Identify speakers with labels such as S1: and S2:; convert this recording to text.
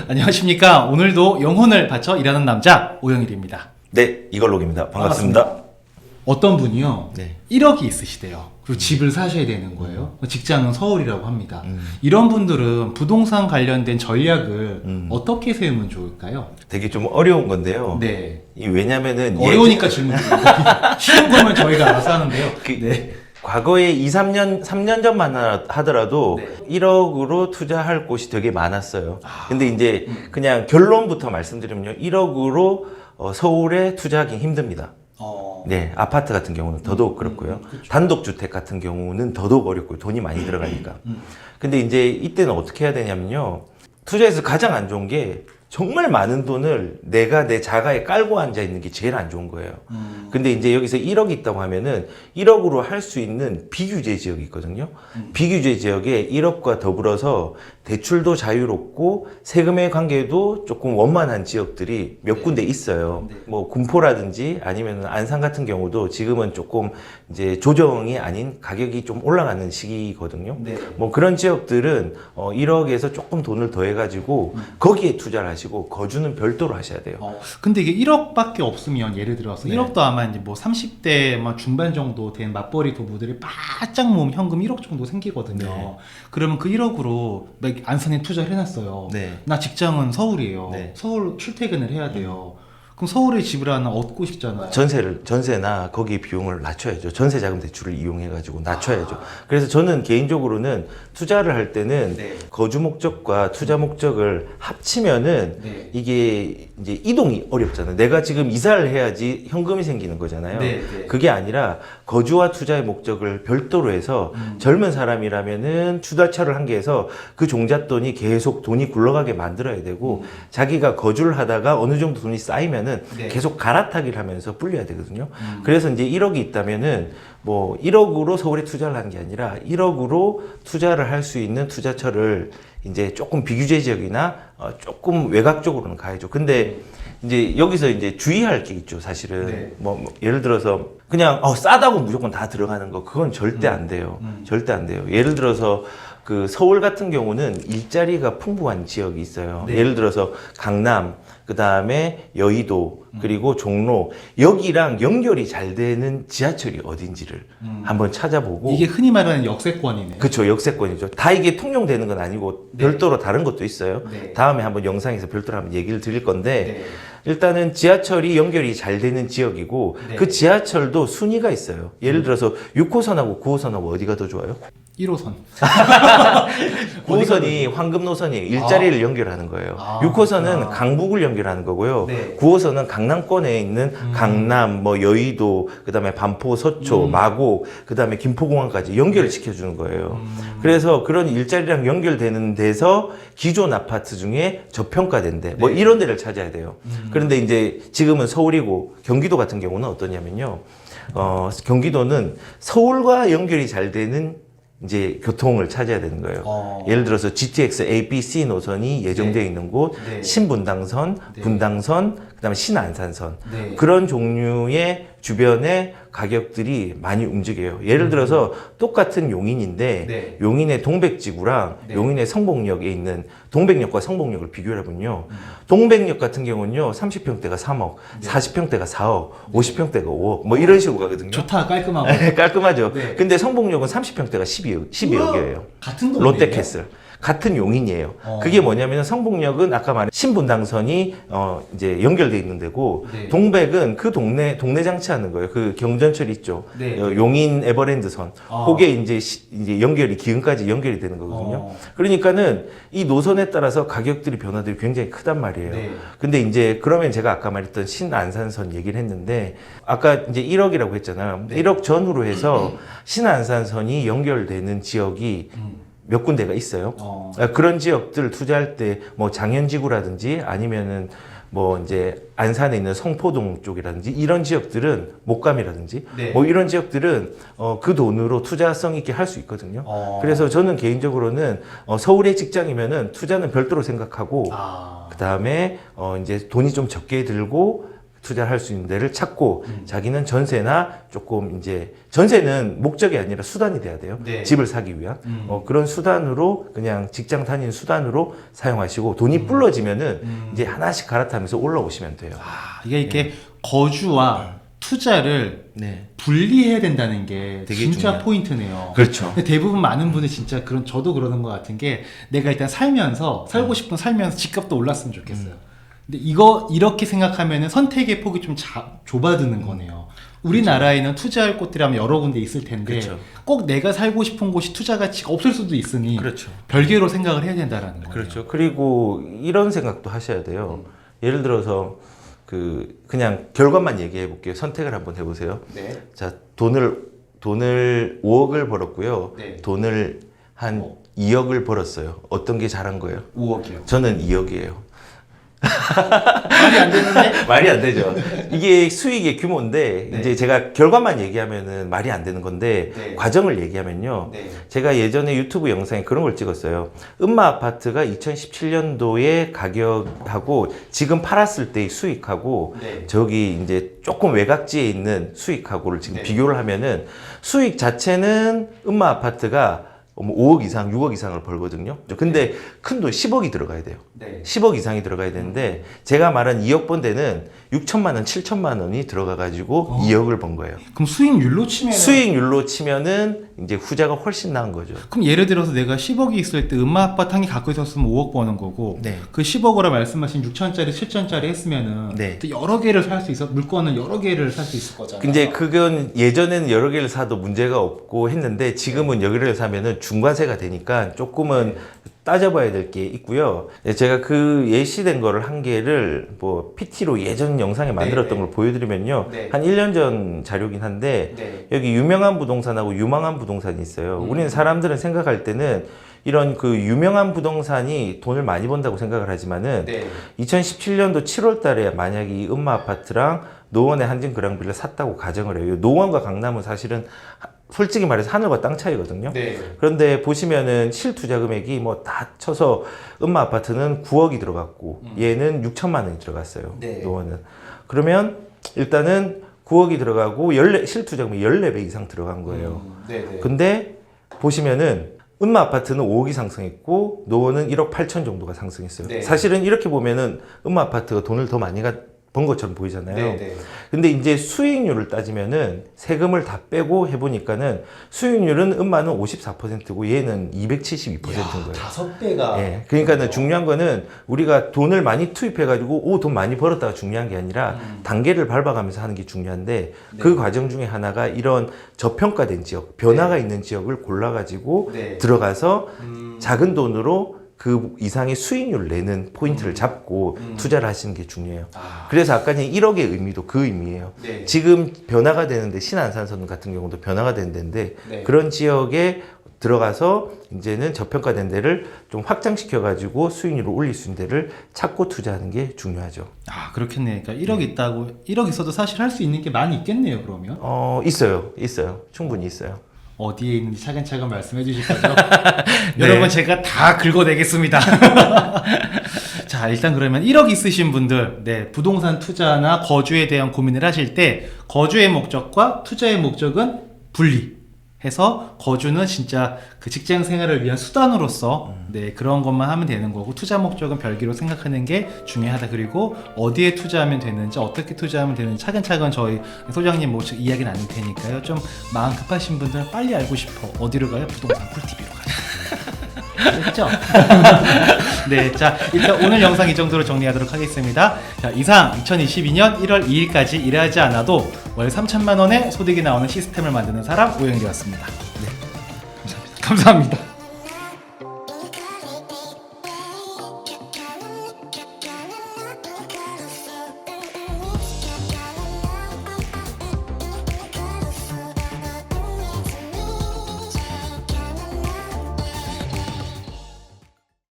S1: 안녕하십니까. 오늘도 영혼을 바쳐 일하는 남자 오영일입니다.
S2: 네, 이걸록입니다. 반갑습니다.
S1: 어떤 분이요,
S2: 네.
S1: 1억이 있으시대요. 그리고 집을 사셔야 되는 거예요. 직장은 서울이라고 합니다. 이런 분들은 부동산 관련된 전략을 어떻게 세우면 좋을까요?
S2: 되게 좀 어려운 건데요.
S1: 네.
S2: 왜냐면은
S1: 어려우니까 질문 드립니다. 쉬운 거면 저희가 알아서 하는데요.
S2: 네. 과거에 3년 전만 하더라도
S1: 네.
S2: 1억으로 투자할 곳이 되게 많았어요. 근데 이제 그냥 결론부터 말씀드리면요. 1억으로 서울에 투자하기 힘듭니다. 네, 아파트 같은 경우는 더더욱 그렇고요.
S1: 그렇죠.
S2: 단독주택 같은 경우는 더더욱 어렵고요. 돈이 많이 들어가니까. 근데 이제 이때는 어떻게 해야 되냐면요. 투자에서 가장 안 좋은 게 정말 많은 돈을 내가 내 자가에 깔고 앉아 있는 게 제일 안 좋은 거예요. 근데 이제 여기서 1억이 있다고 하면은 1억으로 할 수 있는 비규제 지역이 있거든요. 비규제 지역에 1억과 더불어서 대출도 자유롭고 세금의 관계도 조금 원만한 지역들이 몇 군데 있어요. 뭐 군포라든지 아니면 안산 같은 경우도 지금은 조금 이제 조정이 아닌 가격이 좀 올라가는 시기거든요. 뭐 그런 지역들은 1억에서 조금 돈을 더해가지고 거기에 투자를 하시고 거주는 별도로 하셔야 돼요.
S1: 근데 이게 1억밖에 없으면 예를 들어서 1억도 아마 이제 뭐 30대 중반 정도 된 맞벌이 부부들이 바짝 모으면 현금 1억 정도 생기거든요. 그러면 그 1억으로 안산에 투자를 해놨어요. 나 직장은 서울이에요. 서울 출퇴근을 해야 돼요. 그럼 서울에 집을 하나 얻고 싶잖아요.
S2: 전세나 거기 비용을 낮춰야죠. 전세자금 대출을 이용해가지고 낮춰야죠. 그래서 저는 개인적으로는 투자를 할 때는 거주 목적과 투자 목적을 합치면은 이게 이제 이동이 어렵잖아요. 내가 지금 이사를 해야지 현금이 생기는 거잖아요. 그게 아니라 거주와 투자의 목적을 별도로 해서 젊은 사람이라면은 투자처를 한 개 해서 그 종잣돈이 계속 돈이 굴러가게 만들어야 되고 자기가 거주를 하다가 어느 정도 돈이 쌓이면 계속 갈아타기를 하면서 불려야 되거든요. 그래서 이제 1억이 있다면은 뭐 1억으로 서울에 투자를 하는 게 아니라 1억으로 투자를 할 수 있는 투자처를 이제 조금 비규제 지역이나 조금 외곽 쪽으로는 가야죠. 근데 이제 여기서 이제 주의할 게 있죠, 사실은. 뭐 예를 들어서 그냥 싸다고 무조건 다 들어가는 거 그건 절대 안 돼요. 절대 안 돼요. 예를 들어서 그 서울 같은 경우는 일자리가 풍부한 지역이 있어요. 예를 들어서 강남, 그 다음에 여의도, 그리고 종로, 여기랑 연결이 잘 되는 지하철이 어딘지를 한번 찾아보고.
S1: 이게 흔히 말하는 역세권이네요.
S2: 그렇죠. 역세권이죠. 다 이게 통용되는 건 아니고 별도로 다른 것도 있어요. 다음에 한번 영상에서 별도로 한번 얘기를 드릴 건데 일단은 지하철이 연결이 잘 되는 지역이고 그 지하철도 순위가 있어요. 예를 들어서 6호선하고 9호선하고 어디가 더 좋아요?
S1: 1호선.
S2: 9호선이 황금 노선이에요. 일자리를 연결하는 거예요. 6호선은 강북을 연결하는 거고요. 9호선은 강남권에 있는 강남, 뭐 여의도, 그다음에 반포, 서초, 마곡, 그다음에 김포공항까지 연결을 시켜주는 거예요. 그래서 그런 일자리랑 연결되는 데서 기존 아파트 중에 저평가된데 뭐 이런 데를 찾아야 돼요. 그런데 이제 지금은 서울이고 경기도 같은 경우는 어떠냐면요. 경기도는 서울과 연결이 잘 되는 이제 교통을 찾아야 되는 거예요. 예를 들어서 GTX A, B, C 노선이 예정되어 있는 곳, 신분당선, 분당선, 그다음에 신안산선 그런 종류의 주변에 가격들이 많이 움직여요. 예를 들어서 똑같은 용인인데 용인의 동백지구랑 용인의 성복역에 있는 동백역과 성복역을 비교를 해보면요. 동백역 같은 경우는요. 30평대가 3억, 40평대가 4억, 50평대가 5억 뭐 이런 식으로 가거든요.
S1: 좋다, 깔끔하고.
S2: 깔끔하죠. 근데 성복역은 30평대가 12억이에요.
S1: 같은 동네예요?
S2: 롯데캐슬. 같은 용인이에요. 그게 뭐냐면 성북역은 아까 말한 신분당선이 이제 연결돼 있는 데고 동백은 그 동네 장치하는 거예요. 그 경전철 있죠. 용인 에버랜드선. 그게 이제 연결이 기흥까지 연결이 되는 거거든요. 그러니까는 이 노선에 따라서 가격들이 변화들이 굉장히 크단 말이에요. 근데 이제 그러면 제가 아까 말했던 신안산선 얘기를 했는데 아까 이제 1억이라고 했잖아요. 1억 전후로 해서 신안산선이 연결되는 지역이 몇 군데가 있어요. 그런 지역들 투자할 때 뭐 장현지구라든지 아니면은 뭐 이제 안산에 있는 성포동 쪽이라든지 이런 지역들은 목감이라든지 뭐 이런 지역들은 그 돈으로 투자성 있게 할 수 있거든요. 그래서 저는 개인적으로는 서울의 직장이면은 투자는 별도로 생각하고 그 다음에 이제 돈이 좀 적게 들고 투자를 할 수 있는 데를 찾고 자기는 전세나 조금 이제 전세는 목적이 아니라 수단이 돼야 돼요.
S1: 네.
S2: 집을 사기 위한 그런 수단으로 그냥 직장 다니는 수단으로 사용하시고 돈이 불러지면은 이제 하나씩 갈아타면서 올라오시면 돼요.
S1: 아, 이게 이렇게 거주와 투자를
S2: 네.
S1: 분리해야 된다는 게
S2: 되게
S1: 진짜
S2: 중요해요.
S1: 포인트네요.
S2: 그렇죠.
S1: 근데 대부분 많은 분이 진짜 저도 그러는 것 같은 게 내가 일단 살고 싶은 살면서 집값도 올랐으면 좋겠어요. 근데 이렇게 생각하면은 선택의 폭이 좀 좁아드는 거네요. 우리나라에는 투자할 곳들이 여러 군데 있을 텐데
S2: 그렇죠.
S1: 꼭 내가 살고 싶은 곳이 투자 가치가 없을 수도 있으니
S2: 그렇죠.
S1: 별개로 생각을 해야 된다라는 거예요.
S2: 그렇죠. 그리고 이런 생각도 하셔야 돼요. 예를 들어서 그냥 결과만 얘기해 볼게요. 선택을 한번 해보세요.
S1: 네.
S2: 자, 돈을 5억을 벌었고요.
S1: 네.
S2: 돈을 한 2억을 벌었어요. 어떤 게 잘한 거예요?
S1: 5억이요.
S2: 저는 2억이에요.
S1: 말이 안 되는데?
S2: 말이 안 되죠. 이게 수익의 규모인데
S1: 네.
S2: 이제 제가 결과만 얘기하면은 말이 안 되는 건데
S1: 네.
S2: 과정을 얘기하면요.
S1: 네.
S2: 제가 예전에 유튜브 영상에 그런 걸 찍었어요. 음마 아파트가 2017년도에 가격하고 지금 팔았을 때의 수익하고
S1: 네.
S2: 저기 이제 조금 외곽지에 있는 수익하고를 지금
S1: 네.
S2: 비교를 하면은 수익 자체는 음마 아파트가 5억 이상, 6억 이상을 벌거든요. 근데 큰 돈 10억이 들어가야 돼요.
S1: 네.
S2: 10억 이상이 들어가야 되는데 제가 말한 2억 번 데는 6천만 원, 7천만 원이 들어가 가지고 2억을 번 거예요.
S1: 그럼 수익률로 치면
S2: 수익률로 치면은 이제 후자가 훨씬 나은 거죠.
S1: 그럼 예를 들어서 내가 10억이 있을 때 음마 아파트 한 개 갖고 있었으면 5억 버는 거고
S2: 네.
S1: 그 10억으로 말씀하신 6천짜리, 7천짜리 했으면은
S2: 네.
S1: 또 여러 개를 살 수 있어 물건은 여러 개를 살 수 있을 거잖아요.
S2: 근데 그건 예전에는 여러 개를 사도 문제가 없고 했는데 지금은 여러 개를 사면은 중과세가 되니까 조금은 따져봐야 될 게 있고요. 제가 그 예시된 거를 한 개를 뭐 PT로 예전 영상에 만들었던
S1: 네.
S2: 걸 보여드리면요.
S1: 네.
S2: 한 1년 전 자료긴 한데
S1: 네.
S2: 여기 유명한 부동산하고 유망한 부동산이 있어요. 우리는 사람들은 생각할 때는 이런 그 유명한 부동산이 돈을 많이 번다고 생각을 하지만은
S1: 네.
S2: 2017년도 7월 달에 만약에 이 음마 아파트랑 노원의 한진 그랑빌라 샀다고 가정을 해요. 노원과 강남은 사실은 솔직히 말해서 하늘과 땅 차이거든요.
S1: 네.
S2: 그런데 보시면은 실투자 금액이 뭐 다 쳐서 음마 아파트는 9억이 들어갔고 얘는 6천만 원이 들어갔어요.
S1: 네.
S2: 노원은. 그러면 일단은 9억이 들어가고 실투자 금액이 14배 이상 들어간 거예요.
S1: 네.
S2: 근데 보시면은 음마 아파트는 5억이 상승했고 노원은 1억 8천 정도가 상승했어요.
S1: 네.
S2: 사실은 이렇게 보면은 음마 아파트가 돈을 더 많이 번 것처럼 보이잖아요.
S1: 네.
S2: 근데 이제 수익률을 따지면은 세금을 다 빼고 해보니까는 수익률은 음마는 54%고 얘는 272%인 거예요.
S1: 5배가.
S2: 예. 그러니까는 중요한 거는 우리가 돈을 많이 투입해가지고 돈 많이 벌었다가 중요한 게 아니라 단계를 밟아가면서 하는 게 중요한데 그 과정 중에 하나가 이런 저평가된 지역, 변화가 있는 지역을 골라가지고 들어가서 작은 돈으로 그 이상의 수익률을 내는 포인트를 잡고 투자를 하시는 게 중요해요. 그래서 아까 1억의 의미도 그 의미예요.
S1: 네.
S2: 지금 변화가 되는데 신안산선 같은 경우도 변화가 되는 데인데
S1: 네.
S2: 그런 지역에 들어가서 이제는 저평가된 데를 좀 확장시켜 가지고 수익률을 올릴 수 있는 데를 찾고 투자하는 게 중요하죠.
S1: 아, 그렇겠네. 그러니까 1억 있어도 사실 할 수 있는 게 많이 있겠네요, 그러면.
S2: 있어요. 충분히 있어요.
S1: 어디에 있는지 차근차근 말씀해 주실 거죠? 여러분 제가 다 긁어내겠습니다. 자, 일단 그러면 1억 있으신 분들, 부동산 투자나 거주에 대한 고민을 하실 때 거주의 목적과 투자의 목적은 분리해서 거주는 진짜 그 직장 생활을 위한 수단으로서 그런 것만 하면 되는 거고 투자 목적은 별개로 생각하는 게 중요하다. 그리고 어디에 투자하면 되는지 어떻게 투자하면 되는지 차근차근 저희 소장님 모시고 이야기 나눌 테니까요. 좀 마음 급하신 분들은 빨리 알고 싶어. 어디로 가요? 부동산 꿀TV로 가요. 그렇죠? 네, 자 일단 오늘 영상 이 정도로 정리하도록 하겠습니다. 자, 이상 2022년 1월 2일까지 일하지 않아도 월 3천만 원의 소득이 나오는 시스템을 만드는 사람 오영이었습니다. 네, 감사합니다.